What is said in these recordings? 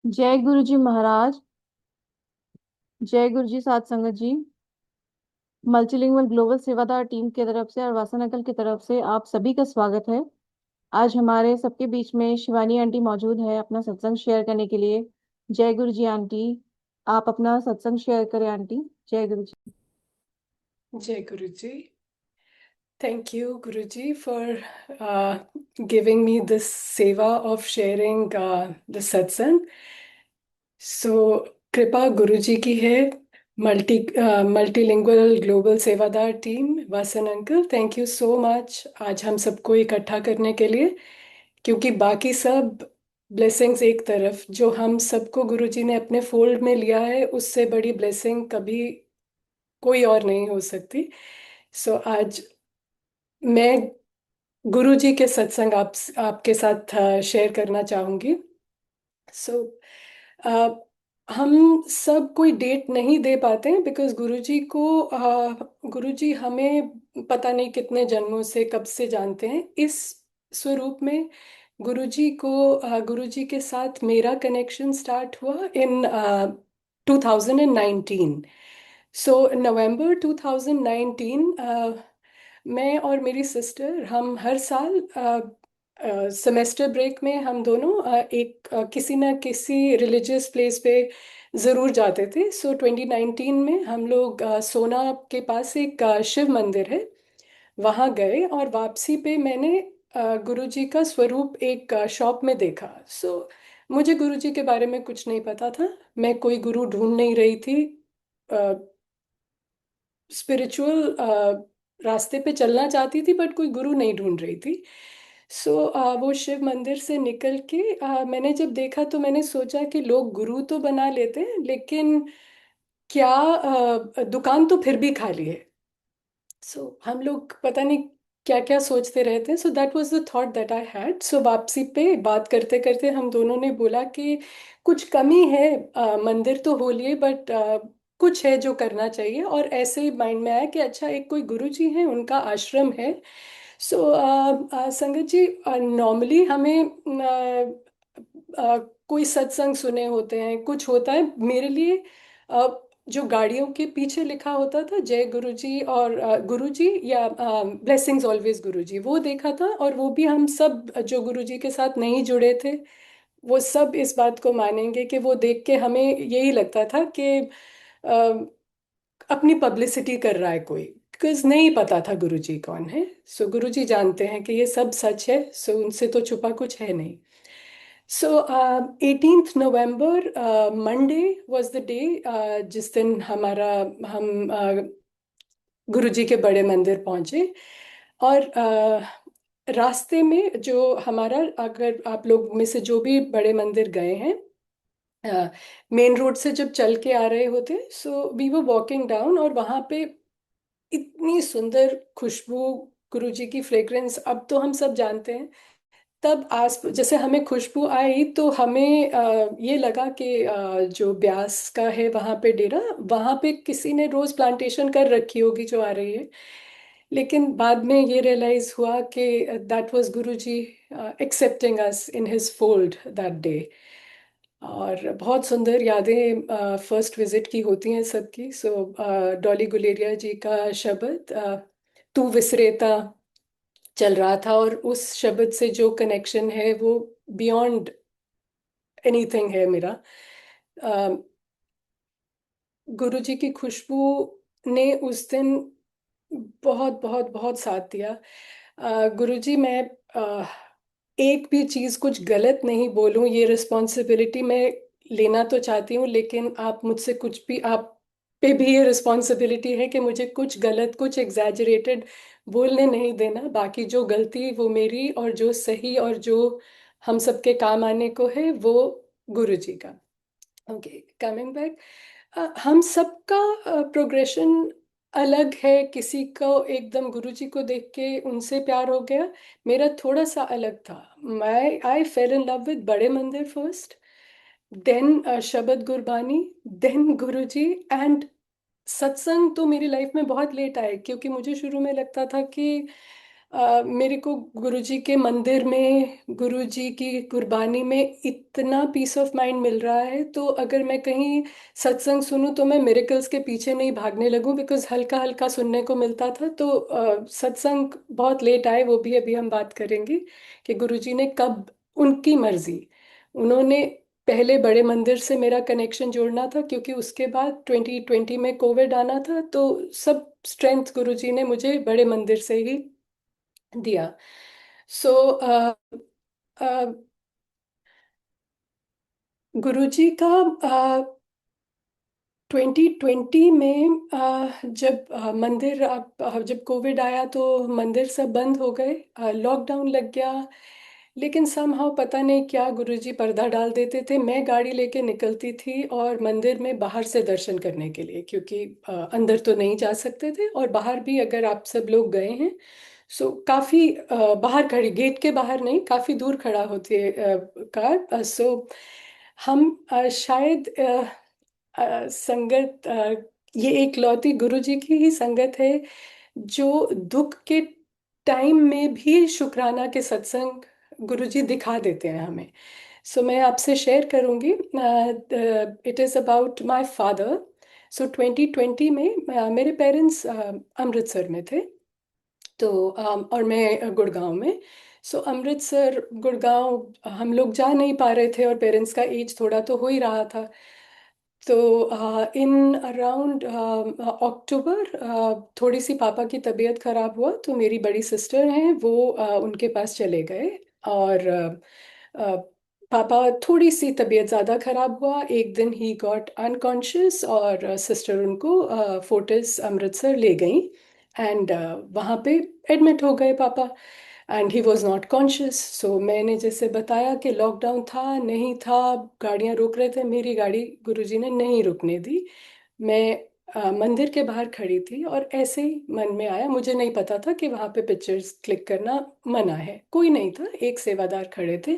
जय गुरु जी महाराज। जय गुरु जी साध संगत जी। मल्टीलिंगुअल ग्लोबल सेवादार टीम की तरफ से और वासन अंकल की तरफ से आप सभी का स्वागत है। आज हमारे सबके बीच में शिवानी आंटी मौजूद है अपना सत्संग शेयर करने के लिए। जय गुरु जी आंटी। आप अपना सत्संग शेयर करें आंटी। जय गुरु जी। Jai Guruji. Thank you, Guruji, for giving me this seva of sharing the satsang. So, कृपा गुरुजी की है। मल्टीलिंगुअल ग्लोबल सेवादार team Vasan uncle, thank you so much आज हम सबको इकट्ठा करने के लिए। क्योंकि बाकी सब ब्लेसिंग्स एक तरफ, जो हम सबको गुरुजी ने अपने फोल्ड में लिया है, उससे बड़ी ब्लेसिंग कभी कोई और नहीं हो सकती। सो आज मैं गुरु जी के सत्संग आपके साथ शेयर करना चाहूंगी। सो हम सब कोई डेट नहीं दे पाते हैं, बिकॉज गुरु जी को गुरु जी हमें पता नहीं कितने जन्मों से कब से जानते हैं। इस स्वरूप में गुरु जी को गुरु जी के साथ मेरा कनेक्शन स्टार्ट हुआ इन 2019। सो नवंबर 2019 मैं और मेरी सिस्टर, हम हर साल सेमेस्टर ब्रेक में हम दोनों किसी ना किसी रिलीजियस प्लेस पे ज़रूर जाते थे। सो 2019 में हम लोग सोना के पास एक शिव मंदिर है, वहाँ गए। और वापसी पे मैंने गुरु जी का स्वरूप एक शॉप में देखा। सो मुझे गुरु जी के बारे में कुछ नहीं पता था। मैं कोई गुरु ढूंढ नहीं रही थी। स्पिरिचुअल रास्ते पे चलना चाहती थी, बट कोई गुरु नहीं ढूंढ रही थी। सो वो शिव मंदिर से निकल के मैंने जब देखा तो मैंने सोचा कि लोग गुरु तो बना लेते हैं, लेकिन क्या दुकान तो फिर भी खाली है। सो हम लोग पता नहीं क्या क्या सोचते रहते हैं। So that was the thought that I had. So वापसी पे बात करते करते हम दोनों ने बोला कि कुछ कमी है, मंदिर तो होलिए, बट कुछ है जो करना चाहिए। और ऐसे ही माइंड में आया कि अच्छा, एक कोई गुरु जी हैं, उनका आश्रम है। सो संगत जी, नॉर्मली हमें कोई सत्संग सुने होते हैं, कुछ होता है। मेरे लिए जो गाड़ियों के पीछे लिखा होता था जय गुरु जी और गुरु जी या ब्लेसिंग्स ऑलवेज गुरु जी, वो देखा था। और वो भी हम सब जो गुरु जी के साथ नहीं जुड़े थे, वो सब इस बात को मानेंगे कि वो देख के हमें यही लगता था कि अ, अपनी पब्लिसिटी कर रहा है कोई। बिकॉज नहीं पता था गुरु जी कौन है। सो गुरु जी जानते हैं कि ये सब सच है, सो उनसे तो छुपा कुछ है नहीं। सो 18th November Monday was the day जिस दिन हम गुरु जी के बड़े मंदिर पहुंचे। और रास्ते में जो हमारा, अगर आप लोग में से जो भी बड़े मंदिर गए हैं, मेन रोड से जब चल के आ रहे होते, so we were walking down, और वहां पे इतनी सुंदर खुशबू, गुरु जी की फ्रेग्रेंस। अब तो हम सब जानते हैं, तब आस जैसे हमें खुशबू आई तो हमें ये लगा कि जो ब्यास का है वहाँ पे डेरा, वहाँ पे किसी ने रोज प्लांटेशन कर रखी होगी जो आ रही है। लेकिन बाद में ये रियलाइज हुआ कि that was Guruji accepting us in his fold that day. और बहुत सुंदर यादें फर्स्ट विजिट की होती हैं सबकी। सो डॉली गुलेरिया जी का शब्द तू विसरेता चल रहा था, और उस शब्द से जो कनेक्शन है वो बियॉन्ड एनीथिंग है मेरा। गुरु जी की खुशबू ने उस दिन बहुत बहुत बहुत साथ दिया। गुरु जी, मैं अ, एक भी चीज कुछ गलत नहीं बोलूं, ये रिस्पॉन्सिबिलिटी मैं लेना तो चाहती हूँ, लेकिन आप मुझसे कुछ भी, आप पे भी ये रिस्पॉन्सिबिलिटी है कि मुझे कुछ गलत, कुछ एग्जैजरेटेड बोलने नहीं देना। बाकी जो गलती वो मेरी, और जो सही और जो हम सबके काम आने को है वो गुरु जी का। ओके, कमिंग बैक, हम सबका प्रोग्रेशन अलग है। किसी को एकदम गुरुजी को देख के उनसे प्यार हो गया, मेरा थोड़ा सा अलग था। मैं आई फेल इन लव विद बड़े मंदिर फर्स्ट, देन शबद गुरबानी, देन गुरुजी। एंड सत्संग तो मेरी लाइफ में बहुत लेट आए, क्योंकि मुझे शुरू में लगता था कि मेरे को गुरुजी के मंदिर में गुरुजी की कुर्बानी में इतना पीस ऑफ माइंड मिल रहा है, तो अगर मैं कहीं सत्संग सुनूं तो मैं मिरेकल्स के पीछे नहीं भागने लगूं, बिकॉज हल्का हल्का सुनने को मिलता था। तो सत्संग बहुत लेट आए, वो भी अभी हम बात करेंगे कि गुरुजी ने कब, उनकी मर्जी। उन्होंने पहले बड़े मंदिर से मेरा कनेक्शन जोड़ना था, क्योंकि उसके बाद 2020 में कोविड आना था, तो सब स्ट्रेंथ गुरुजी ने मुझे बड़े मंदिर से ही दिया। सो गुरुजी का 2020 में जब मंदिर जब कोविड आया तो मंदिर सब बंद हो गए, लॉकडाउन लग गया। लेकिन समहाउ पता नहीं क्या गुरुजी पर्दा डाल देते थे, मैं गाड़ी लेके निकलती थी और मंदिर में बाहर से दर्शन करने के लिए, क्योंकि अंदर तो नहीं जा सकते थे, और बाहर भी अगर आप सब लोग गए हैं सो काफी बाहर खड़ी, गेट के बाहर नहीं, काफी दूर खड़ा होती है कार। सो हम शायद संगत, ये एक लौती गुरुजी की ही संगत है जो दुख के टाइम में भी शुक्राना के सत्संग गुरुजी दिखा देते हैं हमें। सो मैं आपसे शेयर करूंगी। It is about my father. So 2020 में मेरे पेरेंट्स अमृतसर में थे, तो और मैं गुड़गांव में। सो अमृतसर गुड़गांव हम लोग जा नहीं पा रहे थे, और पेरेंट्स का एज थोड़ा तो हो ही रहा था। तो इन अराउंड अक्टूबर थोड़ी सी पापा की तबीयत खराब हुआ, तो मेरी बड़ी सिस्टर हैं वो उनके पास चले गए। और अ, पापा थोड़ी सी तबीयत ज़्यादा खराब हुआ, एक दिन ही गॉट अनकॉन्शियस, और सिस्टर उनको फोर्टिस अमृतसर ले गई। एंड वहाँ पे एडमिट हो गए पापा, and he was not conscious. So मैंने जैसे बताया कि लॉकडाउन था, नहीं था, गाड़ियां रोक रहे थे, मेरी गाड़ी गुरुजी ने नहीं रुकने दी। मैं मंदिर के बाहर खड़ी थी, और ऐसे ही मन में आया, मुझे नहीं पता था कि वहाँ पे पिक्चर्स क्लिक करना मना है, कोई नहीं था, एक सेवादार खड़े थे।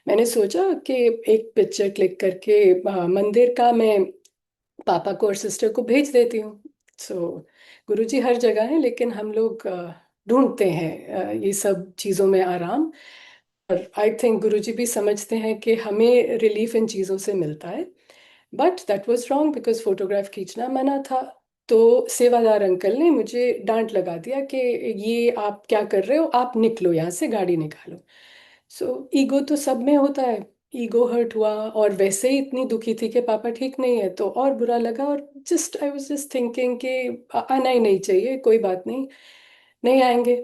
मैंने सोचा कि एक पिक्चर क्लिक करके मंदिर का मैं पापा को और सिस्टर को भेज देती हूँ। सो गुरुजी हर जगह है, लेकिन हम लोग ढूंढते हैं ये सब चीज़ों में आराम। और आई थिंक गुरुजी भी समझते हैं कि हमें रिलीफ इन चीज़ों से मिलता है। But that was wrong, because photograph खींचना मना था। तो सेवादार अंकल ने मुझे डांट लगा दिया कि ये आप क्या कर रहे हो, आप निकलो यहाँ से, गाड़ी निकालो। सो ईगो तो सब में होता है, ईगो हर्ट हुआ, और वैसे ही इतनी दुखी थी कि पापा ठीक नहीं है, तो और बुरा लगा। और just I was just thinking कि आना ही नहीं चाहिए, कोई बात नहीं, नहीं आएंगे।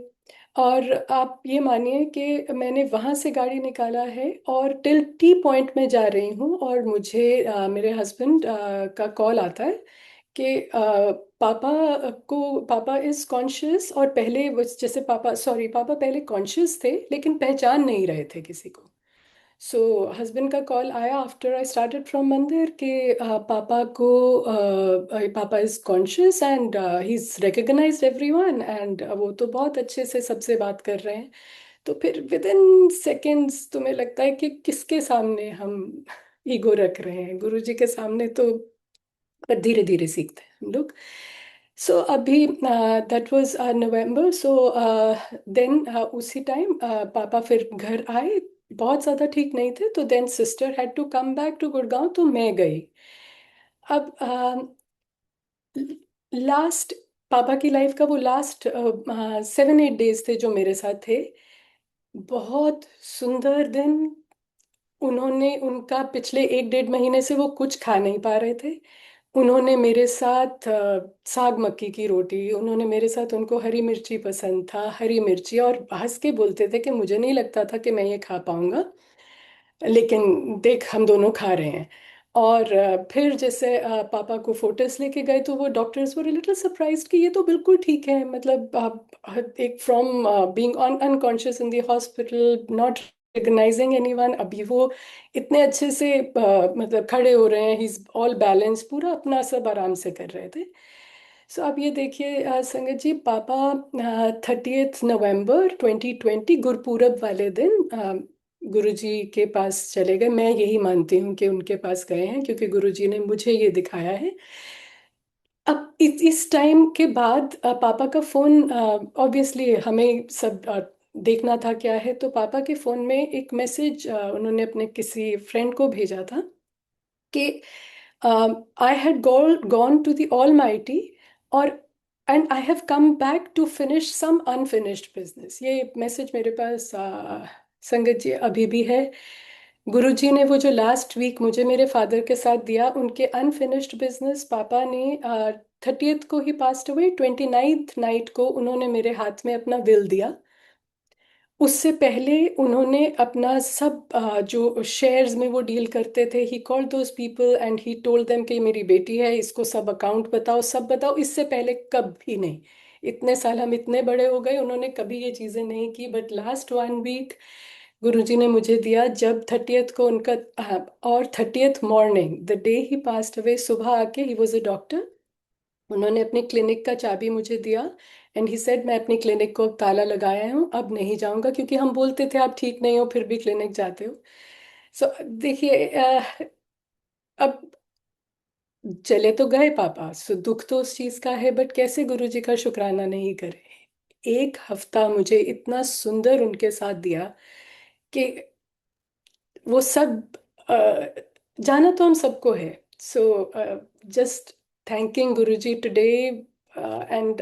और आप ये मानिए कि मैंने वहां से गाड़ी निकाला है, और टिल टी पॉइंट में जा रही हूँ, और मुझे मेरे हस्बैंड का कॉल आता है कि पापा को, पापा इज कॉन्शियस, और पहले जैसे पापा, सॉरी, पापा पहले कॉन्शियस थे लेकिन पहचान नहीं रहे थे किसी को। सो हस्बैंड का कॉल आया आफ्टर आई स्टार्टेड फ्रॉम मंदिर कि पापा को, पापा is conscious and he is recognised everyone, and वो तो बहुत अच्छे से सबसे बात कर रहे हैं। तो फिर विद इन सेकेंड्स तुम्हें लगता है कि किसके सामने हम ईगो रख रहे हैं, गुरुजी के सामने तो। पर धीरे धीरे सीखते हैं हम लोग। सो अभी that was November. So then उसी टाइम पापा फिर घर आए, बहुत ज़्यादा ठीक नहीं थे, तो then sister had to come back to Gurgaon, तो मैं गई। अब लास्ट, पापा की लाइफ का वो लास्ट 7-8 डेज थे जो मेरे साथ थे, बहुत सुंदर दिन। उन्होंने, उनका पिछले 1-1.5 महीने से वो कुछ खा नहीं पा रहे थे। उन्होंने मेरे साथ साग मक्की की रोटी, उन्होंने मेरे साथ, उनको हरी मिर्ची पसंद था, हरी मिर्ची, और हंस के बोलते थे कि मुझे नहीं लगता था कि मैं ये खा पाऊंगा, लेकिन देख हम दोनों खा रहे हैं। और फिर जैसे पापा को फोटोस लेके गए, तो वो डॉक्टर्स वर लिटिल सरप्राइज्ड कि ये तो बिल्कुल ठीक है, मतलब एक from being on unconscious in the hospital, not recognising anyone, अभी वो इतने अच्छे से मतलब खड़े हो रहे हैं, ही इज ऑल बैलेंस, पूरा अपना सब आराम से कर रहे थे। सो अब ये देखिए संगत जी, पापा 30 नवंबर 2020 गुरपूरब वाले दिन गुरुजी के पास चले गए। मैं यही मानती हूँ कि उनके पास गए हैं, क्योंकि गुरुजी ने मुझे ये दिखाया है। अब इस टाइम के बाद पापा का फोन, ऑब्वियसली हमें सब देखना था क्या है, तो पापा के फोन में एक मैसेज उन्होंने अपने किसी फ्रेंड को भेजा था कि I had gone to the almighty, और and I have come back to finish some unfinished business. ये मैसेज मेरे पास संगत जी अभी भी है। गुरुजी ने वो जो लास्ट वीक मुझे मेरे फादर के साथ दिया, उनके अनफिनिश्ड बिजनेस पापा ने 30th को ही पास्ट हुए, 29th नाइट को उन्होंने मेरे हाथ में अपना विल दिया। उससे पहले उन्होंने अपना सब जो शेयर्स में वो डील करते थे, he called those people and he told them कि मेरी बेटी है, इसको सब अकाउंट बताओ, सब बताओ। इससे पहले कभी नहीं, इतने साल हम इतने बड़े हो गए, उन्होंने कभी ये चीज़ें नहीं की। बट लास्ट 1 वीक गुरुजी ने मुझे दिया, जब 30th को उनका और 30th morning the day he passed away, सुबह आके, ही वॉज अ डॉक्टर, उन्होंने अपने क्लिनिक का चाबी मुझे दिया। एंड ही सेड मैं अपनी क्लिनिक को अब ताला लगाया हूँ, अब नहीं जाऊंगा, क्योंकि हम बोलते थे आप ठीक नहीं हो फिर भी क्लिनिक जाते हो। सो देखिए, अब चले तो गए पापा, सो दुख तो उस चीज का है, बट कैसे गुरुजी का शुक्राना नहीं करे। 1 हफ्ता मुझे इतना सुंदर उनके साथ दिया कि वो सब जाना तो हम सबको है। So just thanking Guruji today and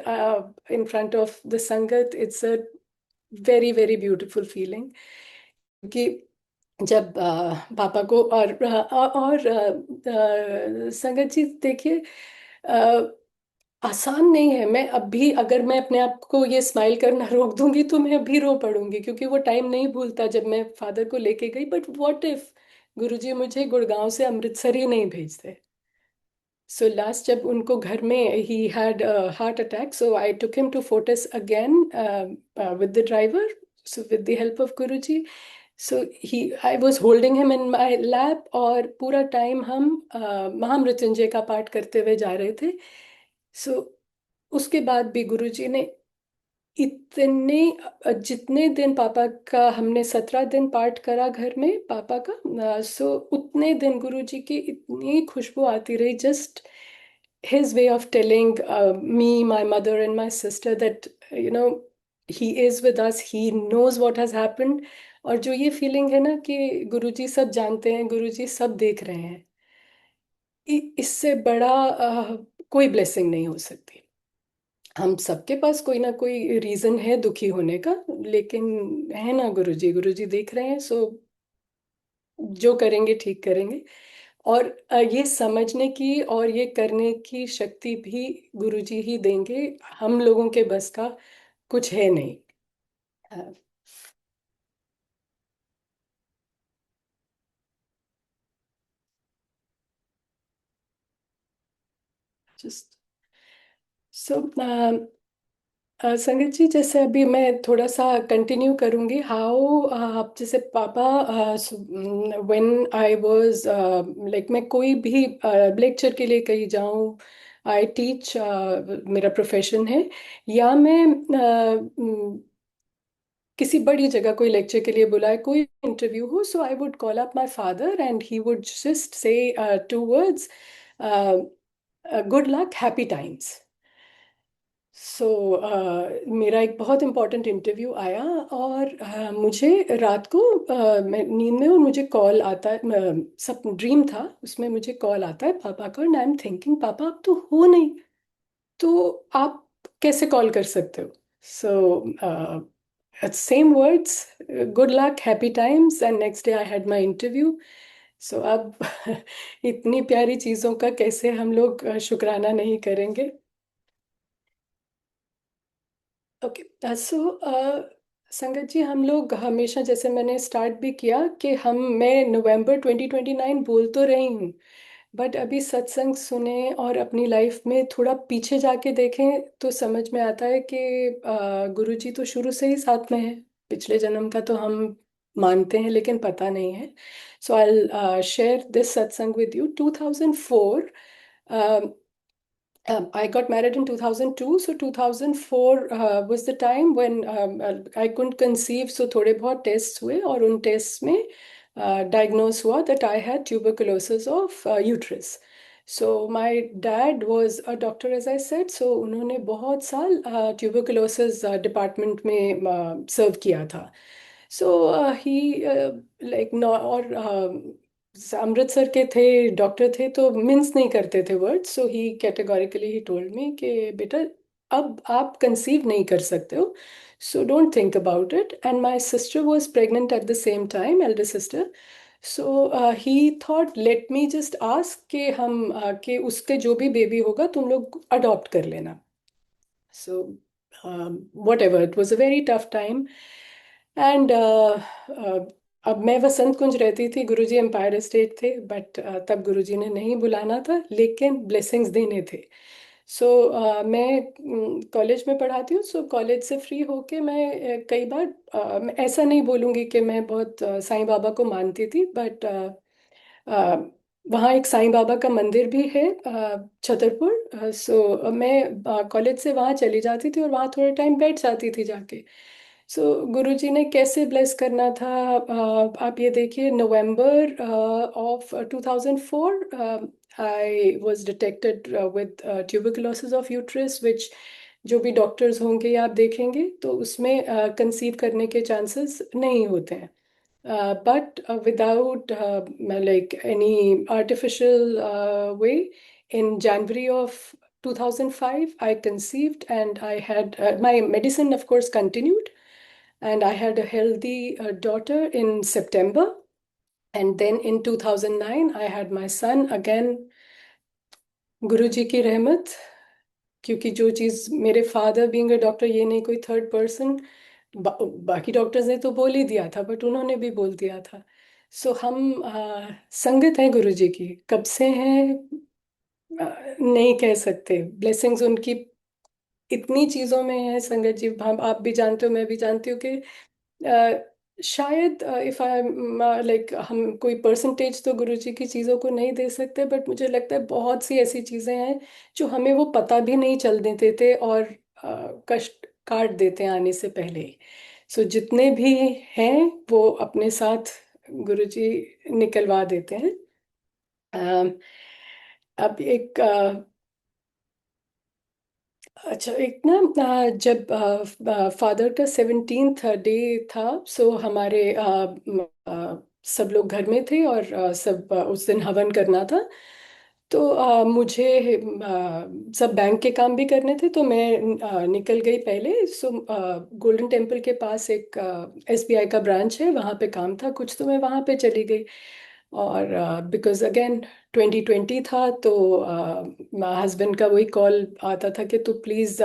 in front of the sangat, it's a very very beautiful feeling. क्योंकि जब पापा को संगत जी देखिए, अ, आसान नहीं है। मैं अभी अगर मैं अपने आप को ये स्माइल करना रोक दूंगी तो मैं अभी रो पड़ूंगी, क्योंकि वो टाइम नहीं भूलता जब मैं फादर को लेके गई। बट व्हाट इफ गुरुजी मुझे गुड़गांव से अमृतसर ही नहीं भेजते। सो लास्ट जब उनको घर में, he had heart attack, so I took him to Fortis again with the driver, so with the help of Guruji. So he I was holding him in my lap, और पूरा टाइम हम महामृत्युंजय का पाठ करते हुए जा रहे थे। सो उसके बाद भी गुरुजी ने इतने, जितने दिन पापा का, हमने 17 दिन पाठ करा घर में पापा का, सो उतने दिन गुरुजी की इतनी खुशबू आती रही। Just his way of telling me, my mother, and my sister that, you know, he is with us, he knows what has happened। और जो ये फीलिंग है ना कि गुरुजी सब जानते हैं, गुरुजी सब देख रहे हैं, इससे बड़ा कोई ब्लेसिंग नहीं हो सकती। हम सबके पास कोई ना कोई रीजन है दुखी होने का, लेकिन है ना, गुरुजी, गुरुजी देख रहे हैं, सो जो करेंगे ठीक करेंगे। और ये समझने की और ये करने की शक्ति भी गुरुजी ही देंगे, हम लोगों के बस का कुछ है नहीं। जस्ट सो संगत जी, जैसे अभी मैं थोड़ा सा कंटिन्यू करूंगी, हाउ आप जैसे पापा, व्हेन आई वाज लाइक, मैं कोई भी लेक्चर के लिए कहीं जाऊं, आई टीच, मेरा प्रोफेशन है, या मैं किसी बड़ी जगह कोई लेक्चर के लिए बुलाए, कोई इंटरव्यू हो, so I would call up my father and he would just say 2 words, good luck, happy times. So मेरा एक बहुत इम्पोर्टेंट इंटरव्यू आया, और मुझे रात को, मैं नींद में, और मुझे कॉल आता है, सब ड्रीम था, उसमें मुझे कॉल आता है पापा का, एंड आई एम थिंकिंग पापा आप तो हो नहीं, तो आप कैसे कॉल कर सकते हो। So same words, good luck, happy times, and next day I had my interview. So अब इतनी प्यारी चीज़ों का कैसे हम लोग शुक्राना नहीं करेंगे। ओके, सो संगत जी, हम लोग हमेशा, जैसे मैंने स्टार्ट भी किया कि मैं नवंबर 2029 बोल तो रही हूँ, बट अभी सत्संग सुने और अपनी लाइफ में थोड़ा पीछे जाके देखें तो समझ में आता है कि गुरुजी तो शुरू से ही साथ में है। पिछले जन्म का तो हम मानते हैं, लेकिन पता नहीं है। सो आई शेयर दिस सत्संग with you. 2004, I got married in 2002, so 2004 was the time when I couldn't conceive, so थोड़े बहुत टेस्ट हुए, और उन टेस्ट में डायग्नोस हुआ that I had tuberculosis of uterus। So my dad was a doctor as I said, so उन्होंने बहुत साल ट्यूबरकुलोसिस डिपार्टमेंट में सर्व किया था। सो ही लाइक नो, और अमृतसर के थे, डॉक्टर थे, तो मिन्स नहीं करते थे word. So he categorically he told me कि बेटा, अब आप कंसीव नहीं कर सकते हो, so don't think about it. And my sister was pregnant at the same time, Elder sister. So he thought let me just ask कि हम कि उसके जो भी बेबी होगा तुम लोग अडॉप्ट कर लेना। So what ever, it was a very tough time. And अब मैं वसंत कुंज रहती थी, गुरुजी एम्पायर स्टेट थे, बट तब गुरुजी ने नहीं बुलाना था, लेकिन ब्लेसिंग्स देने थे। सो मैं कॉलेज में पढ़ाती हूँ, सो कॉलेज से फ्री होके मैं कई बार मैं ऐसा नहीं बोलूँगी कि मैं बहुत साईं बाबा को मानती थी, बट वहाँ एक साईं बाबा का मंदिर भी है छतरपुर। सो मैं कॉलेज से वहाँ चली जाती थी और वहाँ थोड़े टाइम बैठ जाती थी जाके। सो गुरुजी ने कैसे ब्लेस करना था, आप ये देखिए, November of 2004 I was detected with tuberculosis of uterus, which जो भी डॉक्टर्स होंगे या आप देखेंगे तो उसमें कंसीव करने के चांसेस नहीं होते हैं। But without like any artificial way, in January of 2005, I conceived, and I had my medicine, of course, continued, and I had a healthy daughter in September. And then in 2009, I had my son again, गुरुजी की रहमत। क्योंकि जो चीज़ मेरे father being a doctor, ये नहीं कोई third person, बाकी doctors ने तो बोल ही दिया था, बट उन्होंने भी बोल दिया था। सो हम संगत हैं गुरुजी की, कब से हैं नहीं कह सकते। ब्लेसिंग्स उनकी इतनी चीज़ों में है संगत जी, हम आप भी जानते हो, मैं भी जानती हूँ कि शायद इफ आई लाइक, हम कोई परसेंटेज तो गुरुजी की चीज़ों को नहीं दे सकते, बट मुझे लगता है बहुत सी ऐसी चीज़ें हैं जो हमें वो पता भी नहीं चल देते थे, और कष्ट काट देते हैं आने से पहले ही। सो जितने भी हैं वो अपने साथ गुरुजी निकलवा देते हैं। अम, अब एक अच्छा, एक ना जब फादर का 17th डे था, सो हमारे सब लोग घर में थे, और सब उस दिन हवन करना था। तो मुझे सब बैंक के काम भी करने थे, तो मैं निकल गई पहले। सो गोल्डन टेम्पल के पास एक एसबीआई का ब्रांच है, वहाँ पे काम था कुछ, तो मैं वहाँ पे चली गई। और बिकॉज अगेन 2020 था, तो हस्बैंड का वही कॉल आता था कि तू प्लीज़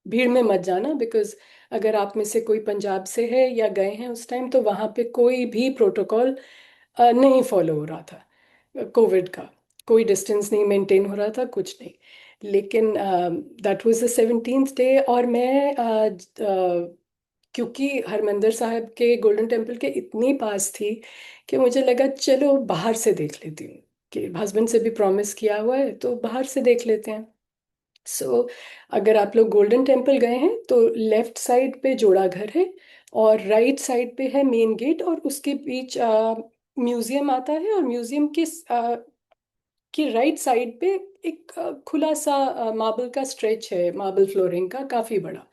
भीड़ में मत जाना, बिकॉज अगर आप में से कोई पंजाब से है या गए हैं उस टाइम, तो वहाँ पे कोई भी प्रोटोकॉल नहीं फॉलो हो रहा था कोविड का। कोई डिस्टेंस नहीं मेंटेन हो रहा था, कुछ नहीं। लेकिन that was the 17th day, और मैं क्योंकि हरमंदिर साहब के गोल्डन टेम्पल के इतनी पास थी कि मुझे लगा चलो बाहर से देख लेती हूँ, कि हस्बैंड से भी प्रॉमिस किया हुआ है तो बाहर से देख लेते हैं। सो अगर आप लोग गोल्डन टेम्पल गए हैं तो लेफ्ट साइड पे जोड़ा घर है, और राइट साइड पे है मेन गेट, और उसके बीच म्यूजियम आता है, और म्यूजियम के कि राइट साइड पे एक खुला सा मार्बल का स्ट्रेच है, मार्बल फ्लोरिंग का, काफी बड़ा।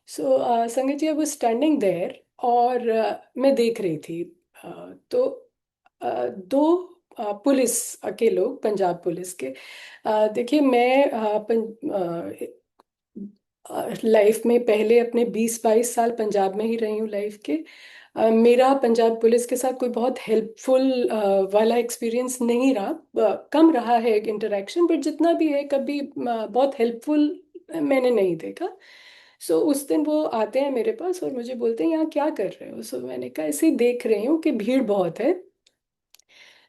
सो संगत जी, आई वाज स्टैंडिंग देयर, और मैं देख रही थी। तो दो पुलिस के लोग, पंजाब पुलिस के, देखिए मैं लाइफ में पहले अपने 20-22 साल पंजाब में ही रही हूँ लाइफ के। मेरा पंजाब पुलिस के साथ कोई बहुत हेल्पफुल वाला एक्सपीरियंस नहीं रहा, कम रहा है इंटरेक्शन, बट जितना भी है कभी बहुत हेल्पफुल मैंने नहीं देखा। सो उस दिन वो आते हैं मेरे पास और मुझे बोलते हैं यहाँ क्या कर रहे हो। सो मैंने कहा ऐसे ही देख रही हूँ कि भीड़ बहुत है।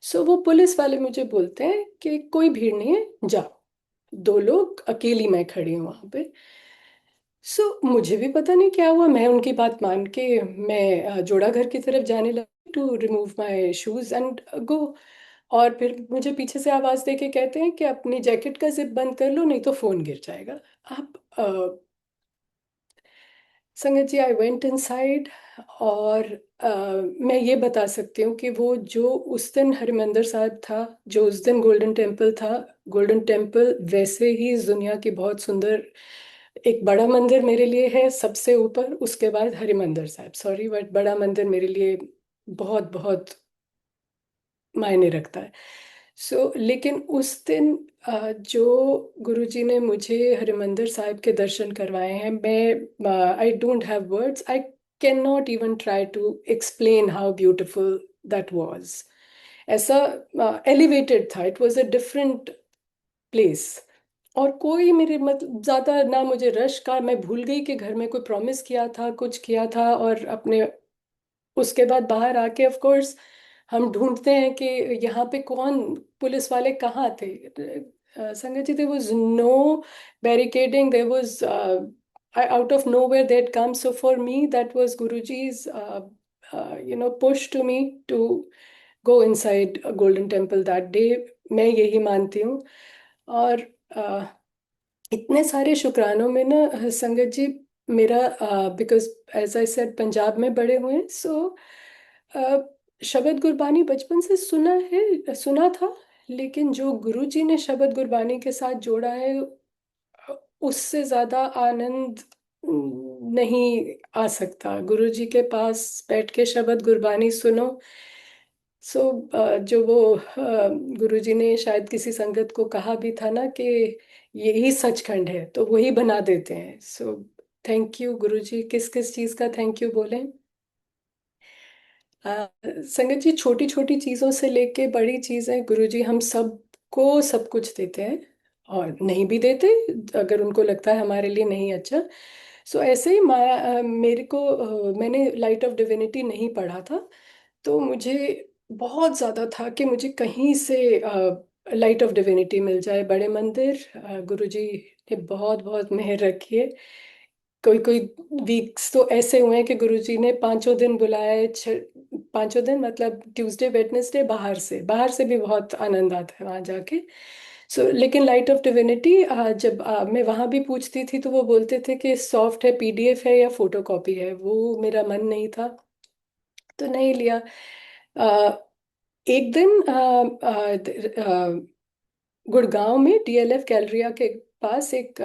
सो वो पुलिस वाले मुझे बोलते हैं कि कोई भीड़ नहीं है, जाओ। दो लोग, अकेली मैं खड़ी हूँ वहां पे। सो मुझे भी पता नहीं क्या हुआ, मैं उनकी बात मान के मैं जोड़ा घर की तरफ जाने लगी, to remove my shoes and go. और फिर मुझे पीछे से आवाज दे के कहते हैं कि अपनी जैकेट का जिप बंद कर लो, नहीं तो फोन गिर जाएगा। आप संगत जी, आई वेंट इनसाइड, और अ, मैं ये बता सकती हूँ कि वो जो उस दिन हरिमंदिर साहिब था, जो उस दिन गोल्डन टेम्पल था, गोल्डन टेम्पल वैसे ही इस दुनिया की बहुत सुंदर, एक बड़ा मंदिर मेरे लिए है सबसे ऊपर, उसके बाद हरिमंदिर साहिब, सॉरी बट बड़ा मंदिर मेरे लिए बहुत बहुत मायने रखता है। लेकिन उस दिन जो गुरुजी ने मुझे हरिमंदिर साहिब के दर्शन करवाए हैं, मैं I don't have words, I can not even try to explain how beautiful that was. ऐसा एलिवेटेड था, it was a different place. और कोई मेरे मतलब ज्यादा ना मुझे रश का, मैं भूल गई कि घर में कोई प्रॉमिस किया था, कुछ किया था, और अपने उसके बाद बाहर आके ऑफ कोर्स हम ढूंढते हैं कि यहाँ पे कौन, पुलिस वाले कहाँ थे। Sangat ji, there was no barricading, there was out of nowhere they had come. So for me that was Guruji's push to me to go inside a golden temple that day। मैं यही मानती हूँ। और uh, इतने सारे शुक्रानों में ना संगत जी, मेरा because as I said Punjab में बड़े हुए हैं, सो शबद गुरबानी बचपन से सुना है, सुना था। लेकिन जो गुरु जी ने शबद गुरबानी के साथ जोड़ा है, उससे ज्यादा आनंद नहीं आ सकता। गुरु जी के पास बैठ के शबद गुरबानी सुनो। सो जो वो गुरु जी ने शायद किसी संगत को कहा भी था ना कि यही सचखंड है, तो वही बना देते हैं। सो थैंक यू गुरु जी। किस किस चीज़ का थैंक यू बोलें? संगत जी, छोटी छोटी चीज़ों से लेके बड़ी चीज़ें गुरु जी हम सबको सब कुछ देते हैं, और नहीं भी देते अगर उनको लगता है हमारे लिए नहीं अच्छा। सो ऐसे ही मेरे को मैंने लाइट ऑफ डिविनिटी नहीं पढ़ा था, तो मुझे बहुत ज़्यादा था कि मुझे कहीं से लाइट ऑफ डिविनिटी मिल जाए। बड़े मंदिर गुरुजी ने बहुत बहुत मेहर रखी है। कोई कोई वीक्स तो ऐसे हुए हैं कि गुरुजी ने पांचों दिन बुलाया है, पांचों दिन मतलब ट्यूसडे वेडनेसडे, बाहर से भी बहुत आनंद आता है वहाँ जाके। लेकिन लाइट ऑफ डिविनिटी जब मैं वहाँ भी पूछती थी तो वो बोलते थे कि सॉफ्ट है, पीडीएफ है या फोटो कॉपी है। वो मेरा मन नहीं था, तो नहीं लिया। एक दिन गुड़गांव में डीएलएफ गैलरिया के पास एक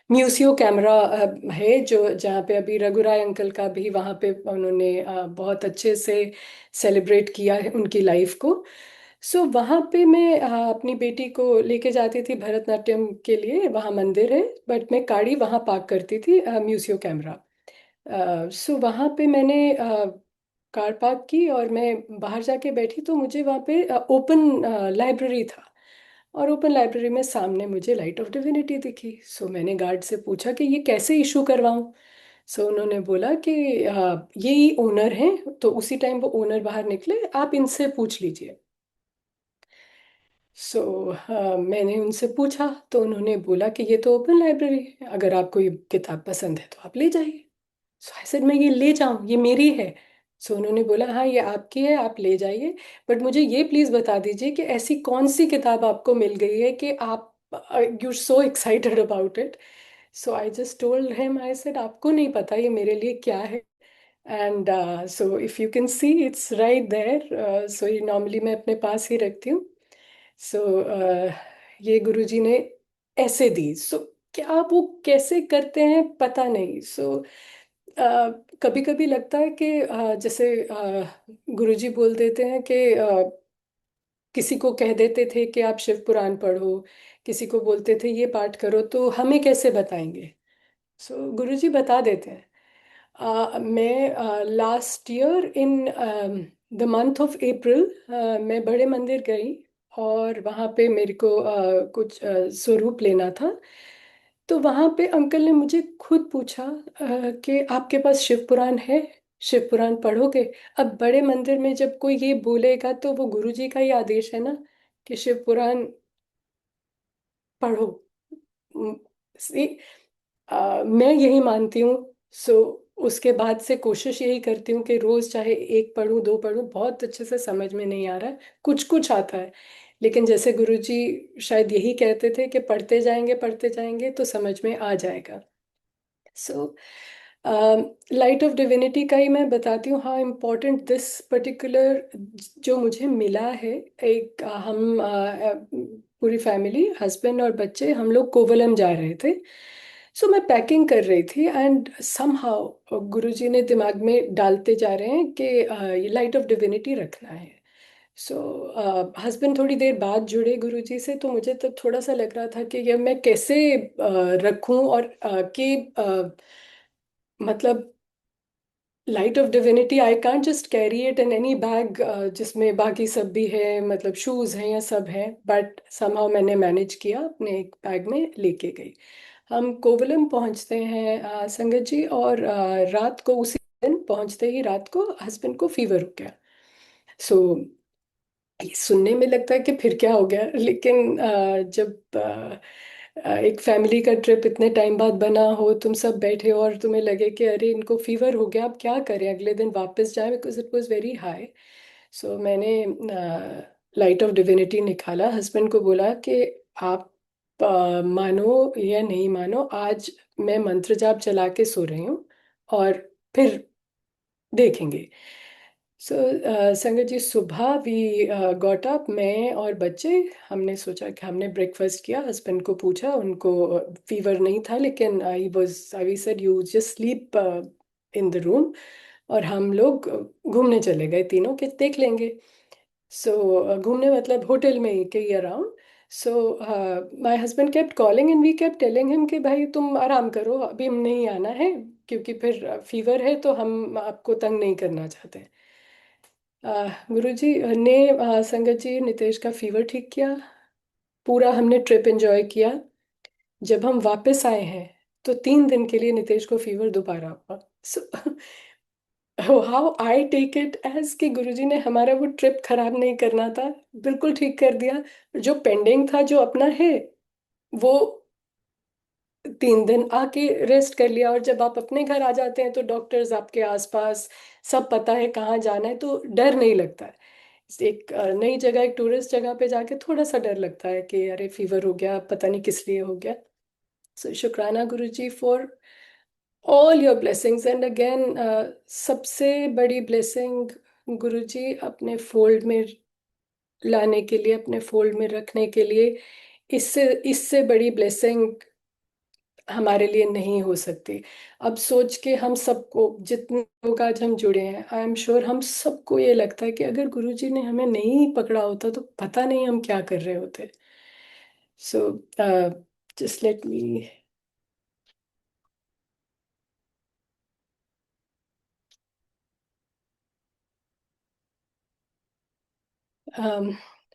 म्यूजियो कैमरा है, जो जहाँ पे अभी रघुराय अंकल का भी, वहाँ पे उन्होंने बहुत अच्छे से सेलिब्रेट किया है उनकी लाइफ को। वहाँ पे मैं अपनी बेटी को लेके जाती थी भरतनाट्यम के लिए, वहाँ मंदिर है, बट मैं गाड़ी वहाँ पार्क करती थी म्यूजियो कैमरा। वहाँ पे मैंने कार पार्क की और मैं बाहर जाके बैठी, तो मुझे वहाँ पे ओपन लाइब्रेरी था, और ओपन लाइब्रेरी में सामने मुझे लाइट ऑफ डिविनिटी दिखी। मैंने गार्ड से पूछा कि ये कैसे इशू करवाऊँ। उन्होंने बोला कि यही ओनर हैं, तो उसी टाइम वो ओनर बाहर निकले, आप इनसे पूछ लीजिए। मैंने उनसे पूछा, तो उन्होंने बोला कि ये तो ओपन लाइब्रेरी है, अगर आपको ये किताब पसंद है तो आप ले जाइए। आई सेड मैं ये ले जाऊं, ये मेरी है। उन्होंने बोला हाँ ये आपकी है, आप ले जाइए, बट मुझे ये प्लीज बता दीजिए कि ऐसी कौन सी किताब आपको मिल गई है कि आप you so excited about it. I just told him, I said आपको नहीं पता ये मेरे लिए क्या है। And if you can see it's right there. ये नॉर्मली मैं अपने पास ही रखती हूँ। ये गुरुजी ने ऐसे दी। क्या वो कैसे करते हैं पता नहीं। कभी कभी लगता है कि जैसे गुरुजी बोल देते हैं कि किसी को कह देते थे कि आप शिव पुराण पढ़ो, किसी को बोलते थे ये पाठ करो, तो हमें कैसे बताएंगे? गुरुजी बता देते हैं। मैं last year in the month of April मैं बड़े मंदिर गई, और वहाँ पे मेरे को कुछ स्वरूप लेना था। तो वहाँ पे अंकल ने मुझे खुद पूछा कि आपके पास शिव पुराण है, शिव पुराण पढ़ोगे? अब बड़े मंदिर में जब कोई ये बोलेगा तो वो गुरु जी का ही आदेश है ना कि शिव पुराण पढ़ो। म, सी मैं यही मानती हूँ। सो उसके बाद से कोशिश यही करती हूँ कि रोज चाहे एक पढूं, दो पढूं, बहुत अच्छे से समझ में नहीं आ रहा है, कुछ कुछ आता है, लेकिन जैसे गुरुजी शायद यही कहते थे कि पढ़ते जाएंगे तो समझ में आ जाएगा। सो लाइट ऑफ डिविनिटी का ही मैं बताती हूँ, हाँ इम्पोर्टेंट दिस पर्टिकुलर जो मुझे मिला है। एक पूरी फैमिली, हस्बैंड और बच्चे, हम लोग कोवलम जा रहे थे। सो मैं पैकिंग कर रही थी एंड समहाउ गुरुजी ने दिमाग में डालते जा रहे हैं कि ये लाइट ऑफ डिविनिटी रखना है। सो हस्बैंड थोड़ी देर बाद जुड़े गुरुजी से, तो मुझे तो थोड़ा सा लग रहा था कि ये मैं कैसे रखूं, और मतलब light of divinity I can't just carry it in any bag जिसमें बाकी सब भी है, मतलब शूज हैं या सब हैं, बट समहाउ मैंने मैनेज किया, अपने एक बैग में लेके गई। हम कोवलम पहुंचते हैं संगत जी, और रात को, उसी दिन पहुंचते ही रात को हस्बैंड को फीवर हो गया। सो ये सुनने में लगता है कि फिर क्या हो गया, लेकिन जब एक फैमिली का ट्रिप इतने टाइम बाद बना हो, तुम सब बैठे हो और तुम्हें लगे कि अरे इनको फीवर हो गया, अब क्या करें, अगले दिन वापस जाएं, because it was very high. So मैंने लाइट ऑफ डिविनिटी निकाला, हस्बैंड को बोला कि आप मानो या नहीं मानो, आज मैं मंत्र जाप चला के सो रही हूँ, और फिर देखेंगे। सो संगत जी, सुबह वी गॉट अप, मैं और बच्चे, हमने सोचा कि हमने ब्रेकफास्ट किया, हस्बैंड को पूछा, उनको फीवर नहीं था, लेकिन I said you just sleep in the room, और हम लोग घूमने चले गए तीनों, कि देख लेंगे। सो घूमने मतलब होटल में ही कहीं around. So my husband kept calling and we kept telling him कि भाई तुम आराम करो, अभी हम नहीं आना है, क्योंकि फिर फीवर है तो हम आपको तंग नहीं करना चाहते। गुरुजी ने संगत जी नितेश का फीवर ठीक किया, पूरा हमने ट्रिप एंजॉय किया। जब हम वापस आए हैं तो 3 दिन के लिए नितेश को फीवर दोबारा हुआ। So how I take it as कि गुरुजी ने हमारा वो ट्रिप खराब नहीं करना था, बिल्कुल ठीक कर दिया। जो पेंडिंग था, जो अपना है, वो 3 दिन आके रेस्ट कर लिया, और जब आप अपने घर आ जाते हैं तो डॉक्टर्स आपके आसपास, सब पता है कहाँ जाना है, तो डर नहीं लगता है। एक नई जगह, एक टूरिस्ट जगह पे जाके थोड़ा सा डर लगता है कि अरे फीवर हो गया, पता नहीं किस लिए हो गया। सो शुक्राना Guruji for all your blessings, and again सबसे बड़ी ब्लेसिंग गुरुजी, अपने फोल्ड में लाने के लिए, अपने फोल्ड में रखने के लिए, इससे इससे बड़ी ब्लेसिंग हमारे लिए नहीं हो सकती। अब सोच के हम सबको, जितने लोग आज हम जुड़े हैं, आई एम श्योर हम सबको ये लगता है कि अगर गुरुजी ने हमें नहीं पकड़ा होता तो पता नहीं हम क्या कर रहे होते। So just let me.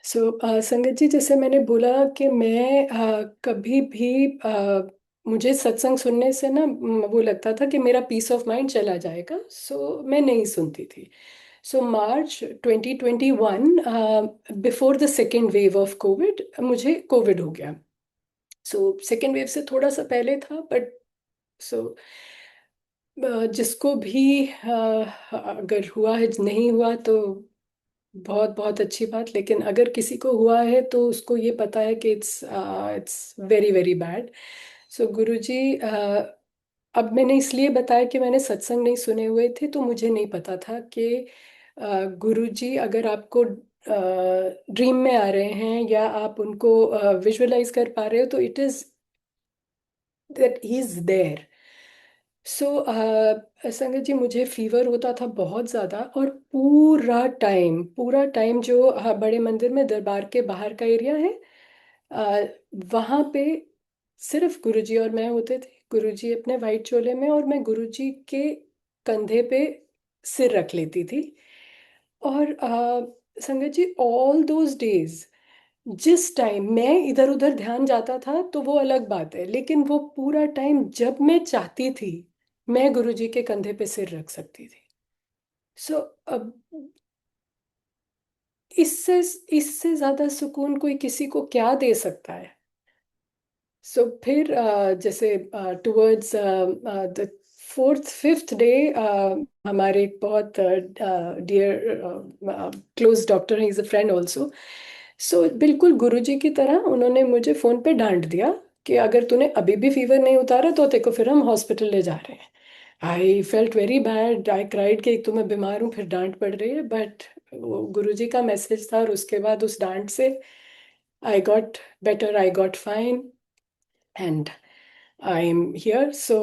संगत जी, जैसे मैंने बोला कि मैं कभी भी मुझे सत्संग सुनने से ना वो लगता था कि मेरा पीस ऑफ माइंड चला जाएगा, सो मैं नहीं सुनती थी। सो मार्च 2021, before the second wave of Covid, मुझे कोविड हो गया। सो सेकेंड वेव से थोड़ा सा पहले था, बट सो जिसको भी अगर हुआ है, नहीं हुआ तो बहुत बहुत अच्छी बात, लेकिन अगर किसी को हुआ है तो उसको ये पता है कि इट्स वेरी वेरी बैड। सो गुरुजी, अब मैंने इसलिए बताया कि मैंने सत्संग नहीं सुने हुए थे, तो मुझे नहीं पता था कि गुरुजी अगर आपको ड्रीम में आ रहे हैं या आप उनको विजुअलाइज कर पा रहे हो, तो it is that he is there. So sangat ji, मुझे फीवर होता था बहुत ज़्यादा, और पूरा टाइम जो बड़े मंदिर में दरबार के बाहर का एरिया है, वहाँ पे सिर्फ गुरुजी और मैं होते थे। गुरुजी अपने वाइट चोले में, और मैं गुरुजी के कंधे पे सिर रख लेती थी। और संगत जी, ऑल दोज डेज, जिस टाइम मैं इधर उधर ध्यान जाता था तो वो अलग बात है, लेकिन वो पूरा टाइम जब मैं चाहती थी, मैं गुरुजी के कंधे पे सिर रख सकती थी। सो अब इससे इससे ज्यादा सुकून कोई किसी को क्या दे सकता है। सो फिर जैसे towards the fourth fifth day, हमारे एक बहुत डियर क्लोज डॉक्टर हैं, इज अ फ्रेंड ऑल्सो। सो बिल्कुल गुरुजी की तरह उन्होंने मुझे फोन पे डांट दिया कि अगर तूने अभी भी फीवर नहीं उतारा तो तेको फिर हम हॉस्पिटल ले जा रहे हैं। I felt very bad, I cried कि एक तो मैं बीमार हूँ फिर डांट पड़ रही है, बट वो गुरुजी का मैसेज था, और उसके बाद उस डांट से I got better, I got fine, and I am here. So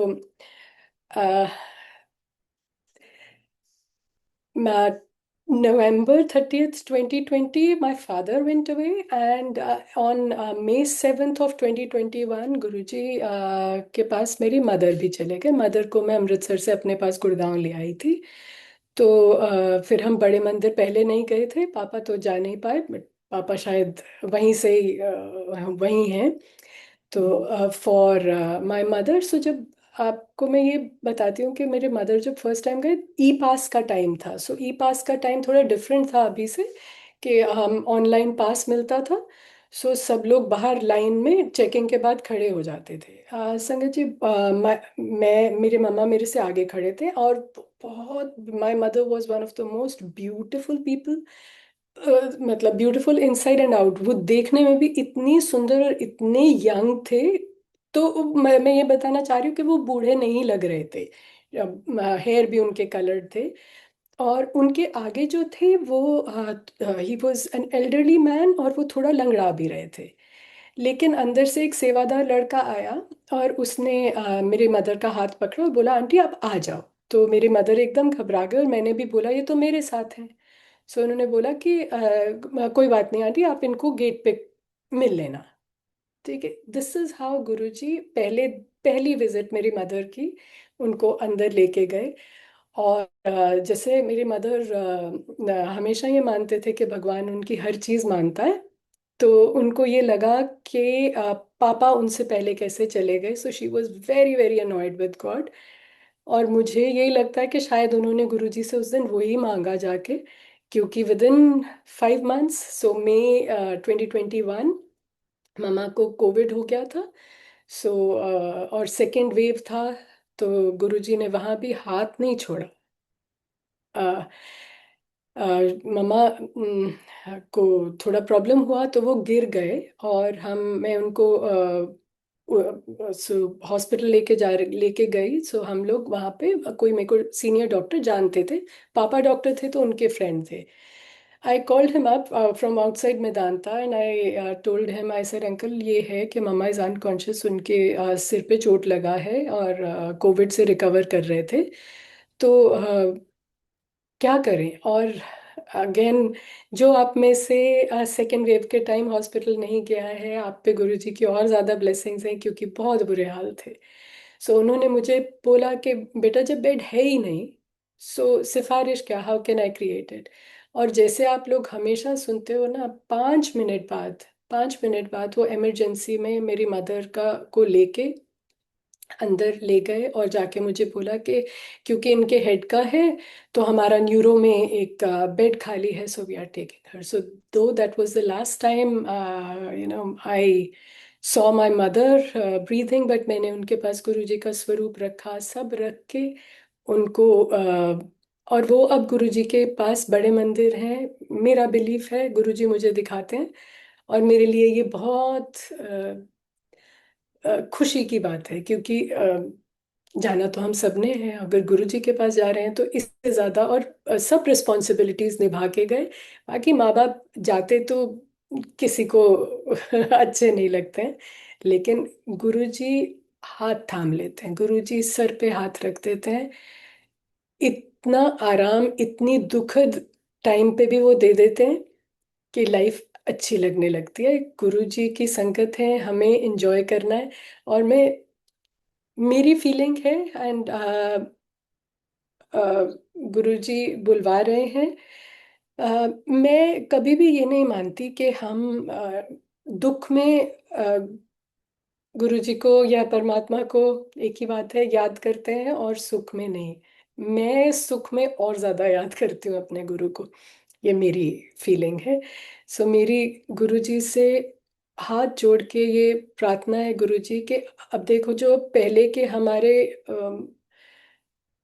November 30th, 2020, my father went away, and on May 7th of 2021, गुरुजी के पास मेरी मदर भी चले गए. मदर को मैं अमृतसर से अपने पास गुड़गांव ले आई थी. तो फिर हम बड़े मंदिर पहले नहीं गए थे, पापा तो जा नहीं पाए, बट पापा शायद वहीं से ही वहीं हैं. तो फॉर माय मदर, सो जब आपको मैं ये बताती हूँ कि मेरे मदर जब फर्स्ट टाइम गए, ई पास का टाइम था. सो ई पास का टाइम थोड़ा डिफरेंट था अभी से, कि हम ऑनलाइन पास मिलता था. सो सब लोग बाहर लाइन में चेकिंग के बाद खड़े हो जाते थे. संगत जी, मैं मेरे मम्मा मेरे से आगे खड़े थे, और बहुत, my mother was one of the most beautiful people. मतलब ब्यूटीफुल इनसाइड एंड आउट. वो देखने में भी इतनी सुंदर और इतने यंग थे. तो मैं ये बताना चाह रही हूँ कि वो बूढ़े नहीं लग रहे थे. हेयर भी उनके कलर्ड थे. और उनके आगे जो थे वो, he was an elderly man, और वो थोड़ा लंगड़ा भी रहे थे. लेकिन अंदर से एक सेवादार लड़का आया, और उसने मेरे मदर का हाथ पकड़ा और बोला, आंटी आप आ जाओ. तो मेरे मदर एकदम घबरा गए, और मैंने भी बोला ये तो मेरे साथ हैं. सो उन्होंने बोला कि कोई बात नहीं आंटी, आप इनको गेट पे मिल लेना. ठीक है. दिस इज हाउ गुरुजी पहले, पहली विजिट मेरी मदर की, उनको अंदर लेके गए. और जैसे मेरी मदर हमेशा ये मानते थे कि भगवान उनकी हर चीज़ मानता है. तो उनको ये लगा कि पापा उनसे पहले कैसे चले गए. So she was very very annoyed with God. और मुझे यही लगता है कि शायद उन्होंने गुरुजी से उस दिन वही मांगा जाके, क्योंकि within 5 months, so May 2021, ममा को कोविड हो गया था. सो और सेकेंड वेव था. तो गुरुजी ने वहाँ भी हाथ नहीं छोड़ा. अ, अ, ममा को थोड़ा प्रॉब्लम हुआ तो वो गिर गए, और मैं उनको हॉस्पिटल लेके गई. सो हम लोग वहाँ पे, कोई मेरे को सीनियर डॉक्टर जानते थे, पापा डॉक्टर थे तो उनके फ्रेंड थे. I called him up from outside Medanta, and I told him, I said uncle ये है कि मम्मा इज अनकॉन्शियस, उनके सिर पे चोट लगा है, और कोविड से रिकवर कर रहे थे. तो क्या करें. और अगेन, जो आप में से सेकेंड वेव के टाइम हॉस्पिटल नहीं गया है, आप पे गुरुजी की और ज़्यादा ब्लेसिंग्स हैं, क्योंकि बहुत बुरे हाल थे. सो उन्होंने मुझे बोला कि बेटा जब बेड है ही नहीं, सो सिफारिश क्या, how can I create it. और जैसे आप लोग हमेशा सुनते हो ना, 5 मिनट बाद, 5 मिनट बाद वो इमरजेंसी में मेरी मदर का को लेके अंदर ले गए, और जाके मुझे बोला कि क्योंकि इनके हेड का है, तो हमारा न्यूरो में एक बेड खाली है, so we are taking her. So though that was the last time I saw my mother breathing, but मैंने उनके पास गुरु जी का स्वरूप रखा, सब रख के उनको और वो अब गुरु जी के पास बड़े मंदिर हैं. मेरा बिलीफ है गुरु जी मुझे दिखाते हैं, और मेरे लिए ये बहुत खुशी की बात है, क्योंकि जाना तो हम सबने है. अगर गुरु जी के पास जा रहे हैं तो इससे ज्यादा, और सब रिस्पॉन्सिबिलिटीज निभा के गए. बाकी माँ बाप जाते तो किसी को अच्छे नहीं लगते हैं, लेकिन गुरु जी हाथ थाम लेते हैं, गुरु जी सर पे हाथ रख देते हैं. इतना आराम इतनी दुखद टाइम पे भी वो दे देते हैं कि लाइफ अच्छी लगने लगती है. गुरु जी की संगत है, हमें एंजॉय करना है. और मैं, मेरी फीलिंग है, एंड गुरुजी बुलवा रहे हैं. मैं कभी भी ये नहीं मानती कि हम दुख में गुरुजी को या परमात्मा को, एक ही बात है, याद करते हैं, और सुख में नहीं. मैं सुख में और ज्यादा याद करती हूँ अपने गुरु को. ये मेरी फीलिंग है. सो मेरी गुरुजी से हाथ जोड़ के ये प्रार्थना है गुरुजी के, अब देखो जो पहले के हमारे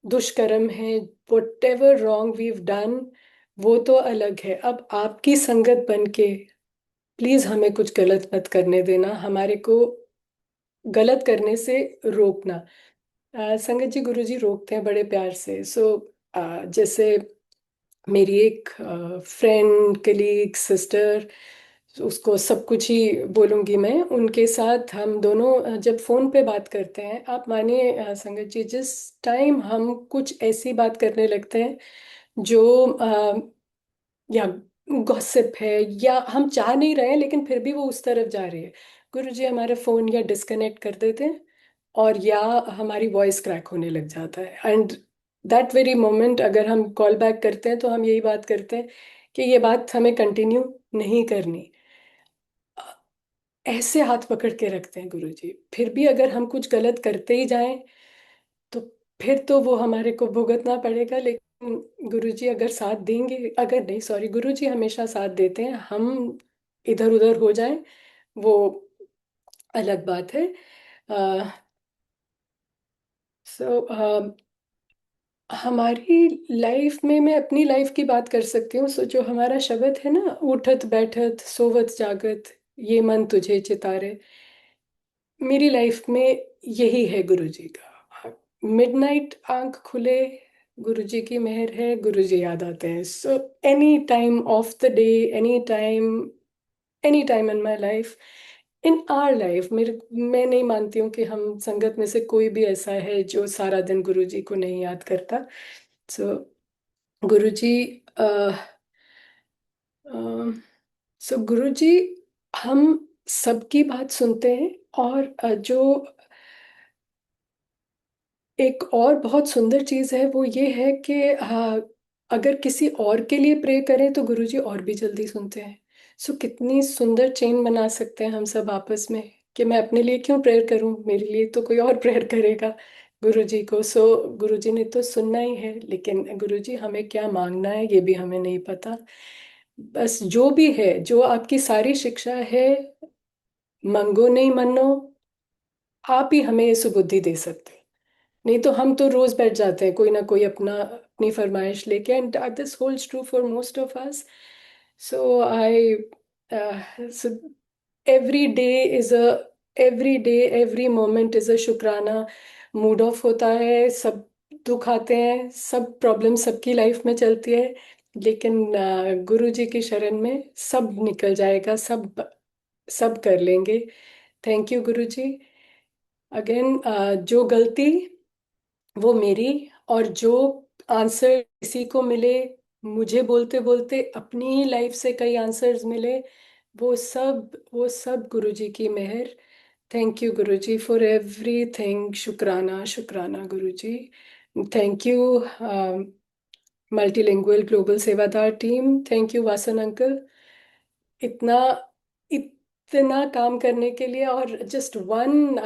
दुष्कर्म है, whatever wrong we've done, वो तो अलग है. अब आपकी संगत बन के प्लीज हमें कुछ गलत मत करने देना, हमारे को गलत करने से रोकना. संगत जी, गुरु जी रोकते हैं बड़े प्यार से। जैसे मेरी एक फ्रेंड, कलीग, सिस्टर, उसको सब कुछ ही बोलूंगी मैं, उनके साथ हम दोनों जब फोन पे बात करते हैं, आप मानिए संगत जी, जिस टाइम हम कुछ ऐसी बात करने लगते हैं जो या गॉसिप है, या हम चाह नहीं रहे हैं लेकिन फिर भी वो उस तरफ जा रही है, गुरु जी हमारे फोन या डिस्कनेक्ट कर देते हैं, और या हमारी वॉइस क्रैक होने लग जाता है। एंड दैट वेरी मोमेंट अगर हम कॉल बैक करते हैं तो हम यही बात करते हैं कि ये बात हमें कंटिन्यू नहीं करनी। ऐसे हाथ पकड़ के रखते हैं गुरु जी। फिर भी अगर हम कुछ गलत करते ही जाएं तो फिर तो वो हमारे को भुगतना पड़ेगा, लेकिन गुरु जी अगर साथ देंगे, अगर नहीं, सॉरी, गुरु जी हमेशा साथ देते हैं, हम इधर उधर हो जाएं वो अलग बात है। सो हमारी लाइफ में, मैं अपनी लाइफ की बात कर सकती हूँ। सो जो हमारा शब्द है ना, उठत बैठत सोवत जागत, ये मन तुझे चितारे, मेरी लाइफ में यही है गुरु जी का। मिडनाइट आंख खुले, गुरु जी की मेहर है, गुरु जी याद आते हैं। So any time of the day, any time, any time in my life, in our life, मेरे, मैं नहीं मानती हूँ कि हम संगत में से कोई भी ऐसा है जो सारा दिन गुरु जी को नहीं याद करता। सो गुरु जी, सो गुरु जी, हम सबकी बात सुनते हैं। और जो एक और बहुत सुंदर चीज है वो ये है कि अगर किसी और के लिए प्रे करें तो गुरुजी और भी जल्दी सुनते हैं। सो कितनी सुंदर चेन बना सकते हैं हम सब आपस में, कि मैं अपने लिए क्यों प्रेयर करूं, मेरे लिए तो कोई और प्रेयर करेगा गुरुजी को। सो गुरुजी ने तो सुनना ही है, लेकिन गुरुजी हमें क्या मांगना है ये भी हमें नहीं पता। बस जो भी है, जो आपकी सारी शिक्षा है, मंगो नहीं मनो, आप ही हमें ये सुबुद्धि दे सकते हैं। नहीं तो हम तो रोज बैठ जाते हैं कोई ना कोई अपना, अपनी फरमाइश लेके, and this holds true for most of us. So I, so every day is a, every day, every moment is a शुक्राना। मूड ऑफ होता है, सब दुख आते हैं, सब प्रॉब्लम सबकी लाइफ में चलती है, लेकिन गुरु जी की शरण में सब निकल जाएगा, सब सब कर लेंगे। Thank you Guru ji. Again, जो गलती वो मेरी, और जो आंसर किसी को मिले, मुझे बोलते बोलते अपनी लाइफ से कई आंसर्स मिले, वो सब गुरुजी की मेहर। Thank you Guruji for everything. शुक्राना, शुक्राना Guruji. Thank you multilingual global सेवादार team. Thank you Vasan uncle, इतना इतना काम करने के लिए। और just one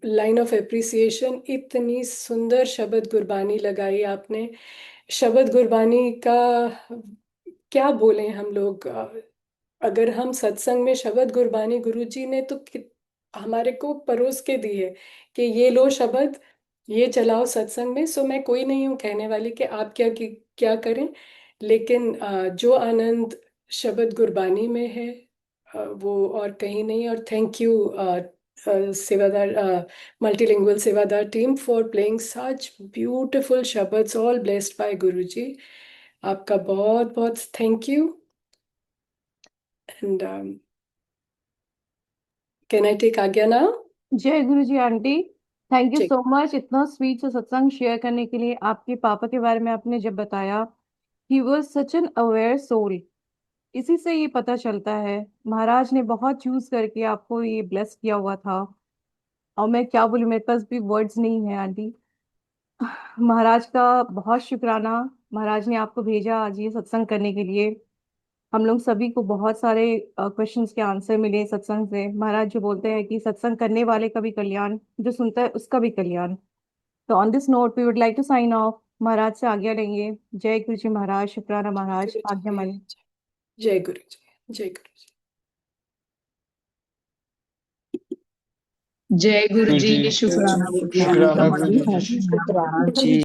line of appreciation, इतनी सुंदर शबद गुरबानी लगाई आपने। शबद गुरबानी का क्या बोलें हम लोग। अगर हम सत्संग में शबद गुरबानी, गुरुजी ने तो हमारे को परोस के दी है कि ये लो शबद, ये चलाओ सत्संग में। सो मैं कोई नहीं हूँ कहने वाली कि आप क्या करें, लेकिन जो आनंद शबद गुरबानी में है वो और कहीं नहीं। और thank you sewadar, multilingual sewadar team for playing such beautiful शबद्स, ऑल ब्लेस्ड बाय गुरुजी। आपका बहुत बहुत thank you. And can I take aagya now? जय गुरु जी आंटी। थैंक यू ठीक। सो मच इतना स्वीट सा सत्संग शेयर करने के लिए। आपके पापा के बारे में आपने जब बताया, he was such an aware soul, इसी से ये पता चलता है महाराज ने बहुत चूज करके आपको ये ब्लेस किया हुआ था। और मैं क्या बोलूं, मेरे पास भी वर्ड्स नहीं है आंटी। महाराज का बहुत शुक्राना। महाराज ने आपको भेजा आज ये सत्संग करने के लिए। हम लोग सभी को बहुत सारे क्वेश्चंस के आंसर मिले सत्संग से। महाराज जो बोलते हैं कि सत्संग करने वाले का भी कल्याण, जो सुनता है उसका भी कल्याण। तो on this note we would like to sign off. महाराज से आज्ञा लेंगे। जय गुरु जी महाराज, शुक्राना महाराज, गुरु आज्ञा जी, मन। जय गुरु जी, जय गुरु जी। जय गुरु गुरु जी, जी शुक्राना शुक्राना पुरखा गुरु जी जी। शुक्राना जी।